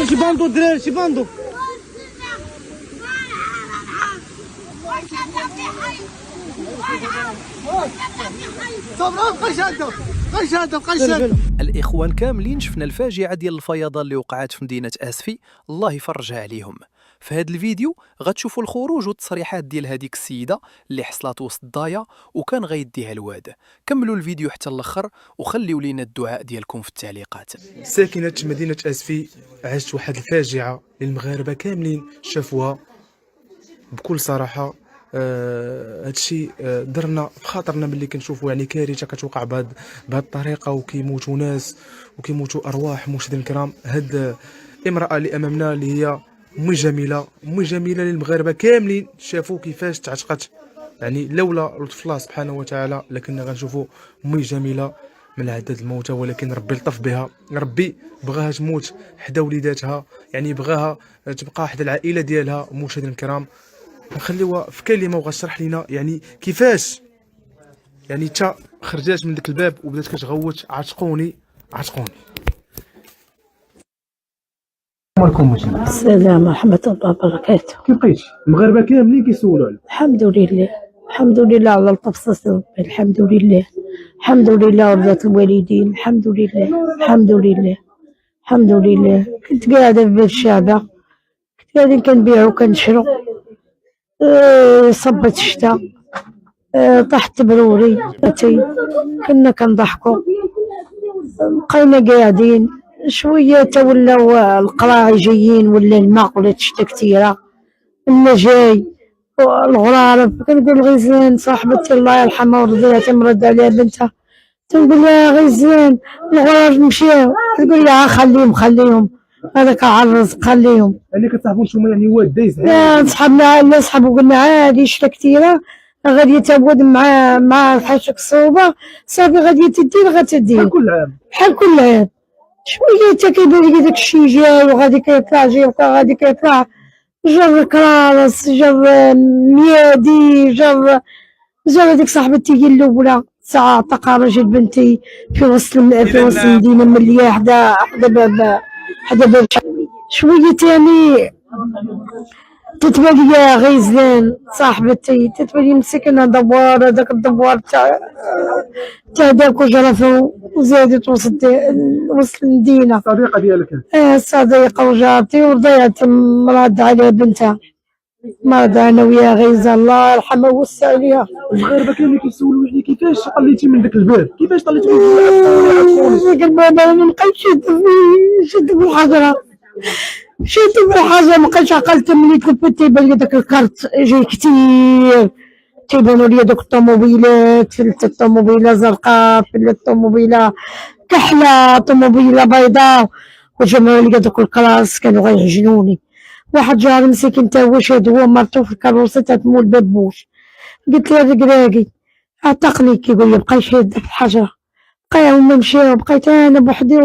شي باندو الدراري شي باندو. الإخوان كاملين شفنا الفاجعة ديال الفيضان اللي وقعت في مدينة أسفي، الله يفرجها عليهم. في هذا الفيديو غتشوفوا الخروج والتصريحات ديال هذيك السيدة اللي حصلت وسط الضايا وكان غيديها الواد. كملوا الفيديو حتى الاخر وخليوا لينا الدعاء ديالكم في التعليقات. ساكنة مدينة أسفي عاشت واحد الفاجعة للمغاربة كاملين شافوها بكل صراحة. هادشي درنا بخاطرنا ملي كنشوفوا يعني كارثة كتوقع بهاد الطريقة وكيموتوا ناس وكيموتوا أرواح. مشاهدينا الكرام، هاد الامرأة اللي أمامنا اللي هي أمي جميلة للمغاربة كاملين شافوا كيفاش تعتقت، يعني لولا لطف الله سبحانه وتعالى لكنا غنشوفوا أمي جميلة من عدد الموتى، ولكن ربي لطف بها، ربي بغاها تموت حدا وليداتها، يعني بغاها تبقى حدا العائلة ديالها. مشاهدينا الكرام، نخليوها في كلمة وغتشرح لنا يعني كيفاش يعني تا خرجات من داك الباب وبدات كتغوت عتقوني. السلام ورحمة الله وبركاته. كيف بقيتي؟ المغاربة كاملين كيسولوا عليك. الحمد لله على التبسيط ربي، الحمد لله ورضا الوالدين، الحمد لله. كنت قاعدة في باب الشعبة، كنت قاعدين كنبيع وكنشرو. صبت الشتا، طاحت بروري، كنا كنضحكو، بقينا قاعدين شوية تولاو القراعي جايين ولا الماء ولا الشتا كتيرة، الماء جاي الغرارب. كنقول غيزلان صاحبتي الله يرحمها ورضيها تمرد عليها بنتها، تنقول لها غيزلان الغرارب مشاو، تقول لها خليهم هذاك عرز خليهم. يعني كتصاحبوا نتوما يعني واد دايز؟ لا صحابو قلنا عادي شتا كتيرة غادي تعود مع حاشك الصوبة صافي غادي تدير بحال كل عام شوية تا كيبان لي داك الشي جا وغادي كيطلع جر كرارس جر ميادي جر هذيك صاحبتي هي الاولى ساعة عطاها راجل بنتي في وسط المدينة مليا حدا باب شوية تاني تتبان ليا غيزلان صاحبتي، تتبان لي مسكنة دوار، هذاك الدوار تاع داك وجرفو وزادت وسط المدينة. صديقة ديالك؟ صديقة وجارتي ورضيعت مراد على بنتها، مرض انا ويا غيزة الله يرحمها ويوسع عليها. المغاربة كاملين كيسولوا عليك كيفاش طليتي من داك الباب، كيفاش طليتي من داك الباب. انا مبقيتش شد في الحجرة، مبقيتش عقلت ملي تلفت تيبان لي داك الكارت جاي كتير، تيبانو لي دوك الطوموبيلات، ثلاثة طوموبيلة زرقاء، ثلاثة طوموبيلة كحلة، طوموبيلة بيضاء، وجمعوا لي دوك الكراس كانوا غيعجنوني. واحد جار مسكين تا هو شاد هو مرتو في الكروسة تتمول بابوش، قلت له الركراكي عتقني، كيقول لي بقاي شاد في الحجرة، بقاي هما مشاو، بقيت انا بوحدي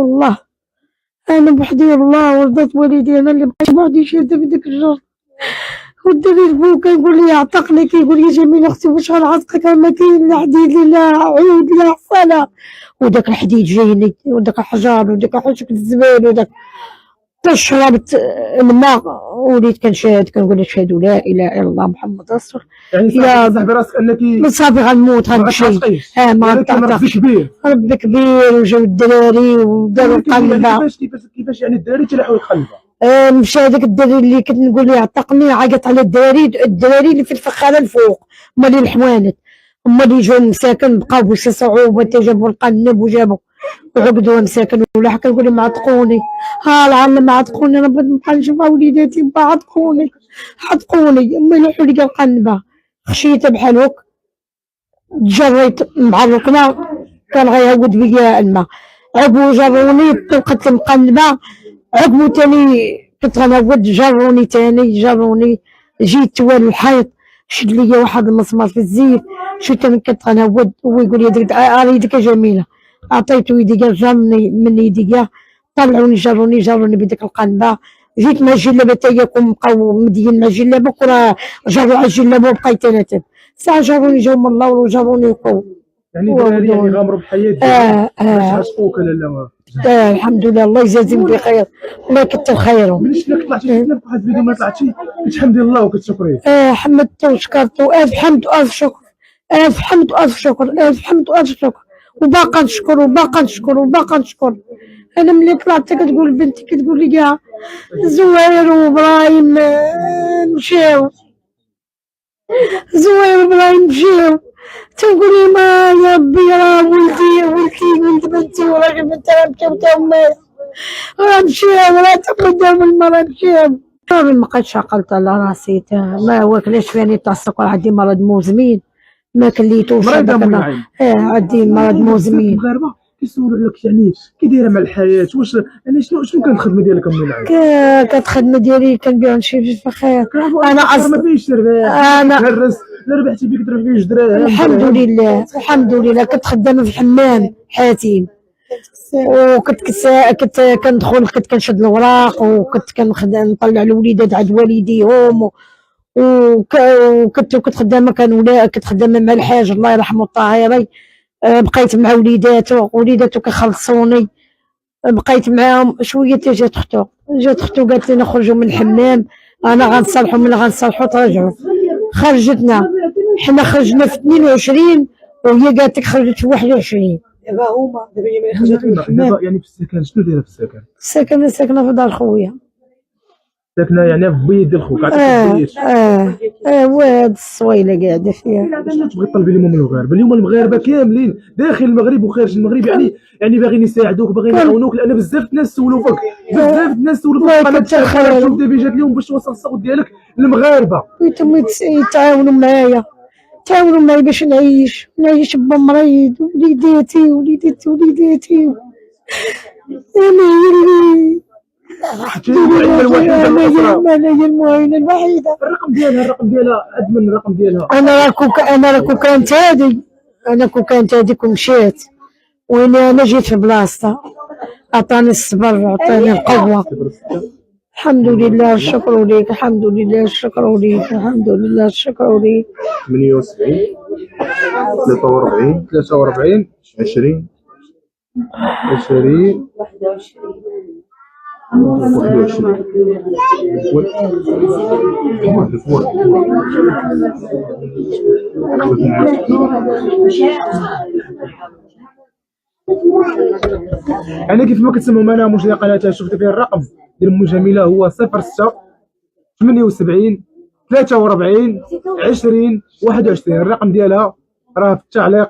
والله ورضات والدي، انا اللي بقيت بوحدي شاده في ديك الجر. والدري البو كيقول لي عتقني، كيقول لي جميل اختي واش غنعتقك، ما كاين لا حديد لا عود لا حصاله، وداك الحديد جايني وداك الحجر وداك حشك الزبال وداك شربت الماء وليت كنشاهد كنقول اشهد لا اله الا الله محمد رسول الله. يعني صافي براسك انك صافي غنموت غنمشي. ما ربي كبير وجاو الدراري وداروا القلبه. كيفاش يعني الدراري تلاحوا القلبه؟ مشى هذاك الدري اللي كنت نقول له عتقني، عيط على الدراري اللي في الفخاره الفوق، هما اللي الحوانت، هما اللي جاو مساكن بقاو بشي صعوبه جابوا القنب وجابوا وعقدوا مساكن ولا كنقول لهم عتقوني، العالم عتقوني، انا بغيت نبقى نشوف وليداتي عتقوني امي لوحوا لي القنبه، خشيت بحال هكا جريت مع الركنه كان غيهود بيا الماء، عقبوا جروني طلقت المقنبه، عقبوا تاني كنت غنهود جروني جيت توالي الحيط شد ليا واحد المسمار في الزيت، شفت انا كنت غنهود هو يقول لي يدك جميله، عطيته يديا جرني من يديا، طلعوني جروني بديك القنبه، جيت مع الجلابه تاياكم بقاو مدين مع الجلابه كرا جروا على الجلابه وبقيت انا ساعه جروني جاو من اللور وجروني وقو يعني دراري يعني غامروا بحياه باش عشقوك لالا. الحمد لله، الله يجازيهم بخير، الله يكثر خيرهم. ملي شفتك طلعتي في واحد الفيديو ما طلعتي كتحمدي الله وكتشكريه. حمدته وشكرته، الف حمد والف شكر، الف حمد والف شكر، الف حمد والف شكر، وباقا نشكر وباقا نشكر وباقا نشكر. انا ملي طلعت كتقول بنتي كتقول لي كاع زوير وابراهيم مشاو، زوير وابراهيم مشاو، تنقول لي ما يا ربي راه ولدي ولد بنتي وراجل بنتي راه مشاو تا هما، راه مشاو راه تقدم المرا مشاو. ما بقيتش عقلت على راسي، ما واكلاش فيني تاع السكر، عندي مرض مزمن ما كليتوش هذاك. عندي مرض مزمن. المغاربه كيسولوا عليك يعني كي دايره مع الحياه، واش يعني شنو كانت الخدمه ديالك ام العين؟ كانت الخدمه ديالي كنبيع نشري في الخير. انا اصلا ما فيش انا هرس لا ربحتي بك تروح فيه جدران. الحمد لله الحمد لله. كنت خدامه في حمام حاتم، كنت كندخل كنت كنشد الوراق، وكنت نطلع الوليدات عند والديهم، وكنت خدامه كنت خدامه مع الحاج الله يرحمه الطاهري. بقيت مع وليداتو كيخلصوني، بقيت معاهم شويه. جات اختو قالت لي نخرجوا من الحمام، انا غنصلحوا من غنصلحوا ترجعوا. خرجتنا، حنا خرجنا في 22 وهي قالت لك خرجت في 21. دابا هما هي ملي خرجت من الحمام يعني في السكن شنو دايره في السكن؟ ساكنه في دار خويا، ساكنه يعني في بيت ديال خوك. عطيك وهاد الصويله قاعده فيها. شنو تبغي تطلبي اليوم من المغاربه؟ اليوم المغاربه كاملين داخل المغرب وخارج المغرب يعني باغيين يساعدوك، باغيين يعاونوك، لان بزاف الناس سولوا فيك، بزاف الناس سولوا فيك القناه تاعك. شوف دابا جات اليوم باش توصل الصوت ديالك للمغاربه، يتعاونوا معايا باش نعيش بمريض، وليداتي انا هي المعينه الوحيده. الرقم ديالها ادمن الرقم ديالها. انا كون كانت هذيك ومشات، وانا جيت في بلاصتها، عطاني الصبر عطاني القوه. الحمد لله الشكر ليك، الحمد لله الشكر ليك، الحمد لله الشكر ليك. 78 43 20 يعني كيف ما كتسمعوا معنا مشاهدي قناتها. شفت فيه الرقم ديال ام جميله هو 06 78 43 20 21. الرقم ديالها راه في التعليق.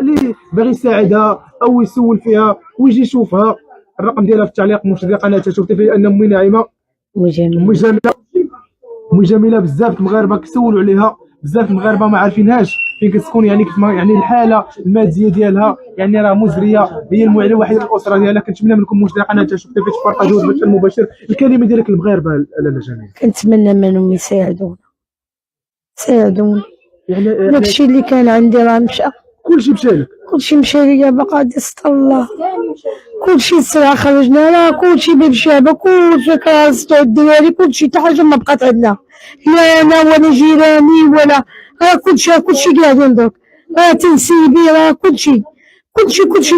اللي باغي يساعدها او يسول فيها ويجي يشوفها، الرقم ديالها في التعليق. مشاهدي قناتها شفت فيه ان امي ناعمه ام جميله بزاف المغاربه كيسولوا عليها، بزاف المغاربه ما عارفينهاش فين كتكون، يعني كيف ما يعني الحاله الماديه ديالها يعني راه مزريه، هي المعيله الوحيده للاسره ديالها. كنتمنى منكم مشاهدي قناتها شفت فيه تبارطاجيو البث المباشر الكلمه ديالك للمغاربه لاله جميل. كنتمنى منهم يساعدونا يعني داكشي اللي كان عندي راه مشى، كلشي مشى لك، كلشي مشى ليا، باقا استر الله. كلشي سرعه خرجنا، راه كلشي باب شعبه، كلشي كراسطو الدراري، كلشي حتى حاجه ما بقات عندنا، لا انا ولا جيراني ولا، راه كلشي قاعدين درك، راه تنسيبي، راه كلشي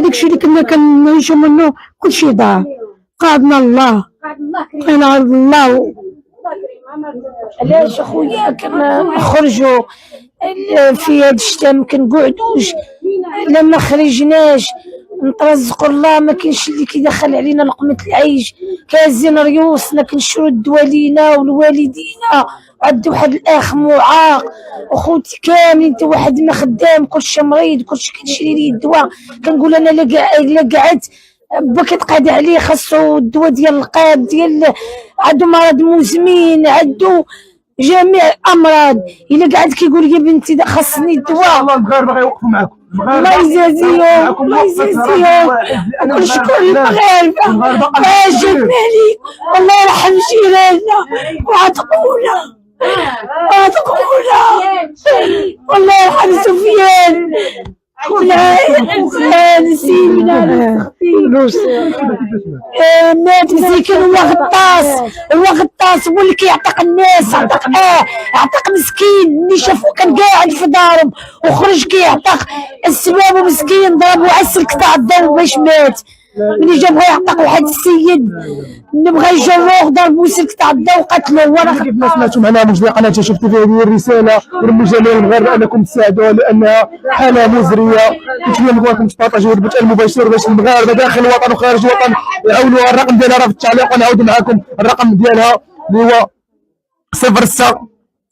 داكشي اللي كنا كنعيشو منه كلشي ضاع. قادنا الله بقينا عند الله. علاش اخويا كنخرجوا في هاد الشتا ما كنقعدوش، لما خرجناش نترزقوا الله، ما كاينش اللي كيدخل علينا لقمه العيش، كازين ريوسنا كنشرو الدواء لينا ولوالدينا. عندي واحد الاخ معاق وخوتي كاملين، حتى واحد ما خدام، كلشي مريض، كلشي كنشري ليه الدواء. كنقول انا لا قعدت با كتقعد عليه، خاصو الدواء ديال القلب، ديال عندو مرض مزمن، عندو جميع الامراض. الا قعد كيقول لي بنتي خاصني الدواء. الله المغاربه غيوقفوا معكم، الله يجازيهم ونشكر المغاربه جاتنا لي، والله يرحم جيراننا وعتقونا والله يرحم سفيان مات مسكين هو غطاس هو اللي كيعتق الناس، عتق مسكين اللي شافو كان قاعد في دارهم وخرج كيعتق السباب مسكين ضربو على السلك تاع الضو باش مات. ملي جا بغا يعتق واحد السيد بغا يجروه ضربو السلك تاع الضو قتلوه. وانا كيف ما سمعتوا معنا مجدي قناه شفتوا فيها هذه الرساله ونرمي جميع المغاربه انكم تساعدوها لانها حاله مزريه. كنت نبغى لكم تبارطاجيو البث المباشر باش المغاربه داخل الوطن وخارج الوطن يعاونوها. الرقم ديالها راه في التعليق ونعاود معكم الرقم ديالها اللي هو 06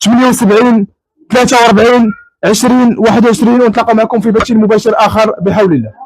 78 43 20 21. ونتلاقى معكم في بث مباشر اخر بحول الله.